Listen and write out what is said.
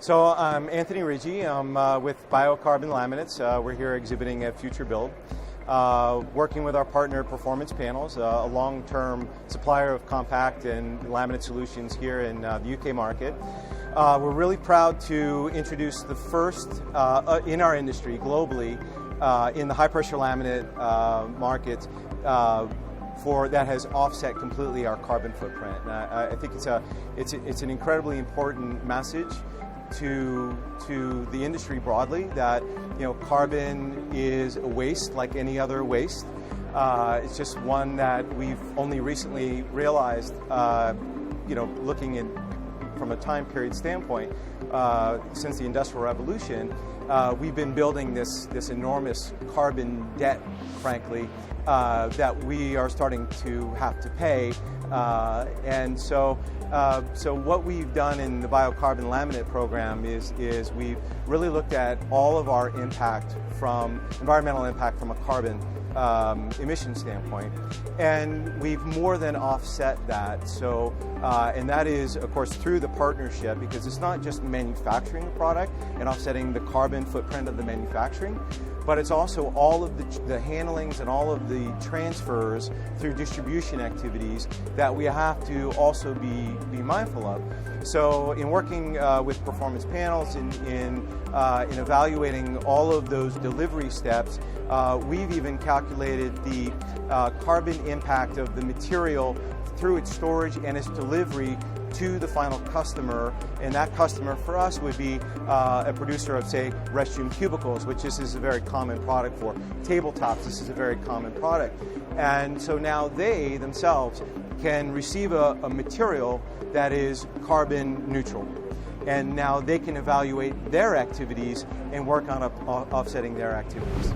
So I'm Anthony Riggi. I'm with BioCarbon Laminates. We're here exhibiting at Future Build, working with our partner Performance Panels, a long-term supplier of compact and laminate solutions here in the UK market. We're really proud to introduce the first in our industry globally in the high-pressure laminate market that has offset completely our carbon footprint. And I think it's an incredibly important message to the industry broadly that carbon is a waste like any other waste. It's just one that we've only recently realized, looking from a time period standpoint, since the Industrial Revolution, we've been building this enormous carbon debt, frankly, that we are starting to have to pay. And so what we've done in the BioCarbon Laminate program is we've really looked at all of our environmental impact from a carbon emission standpoint, and we've more than offset that. So, and that is, of course, through the partnership, because it's not just manufacturing the product and offsetting the carbon footprint of the manufacturing, but it's also all of the handlings and all of the transfers through distribution activities that we have to also be mindful of. So in working with Performance Panels, in evaluating all of those delivery steps, we've even calculated the carbon impact of the material through its storage and its delivery to the final customer, and that customer for us would be a producer of, say, restroom cubicles, which this is a very common product for. Tabletops, this is a very common product. And so now they themselves can receive a material that is carbon neutral. And now they can evaluate their activities and work on offsetting their activities.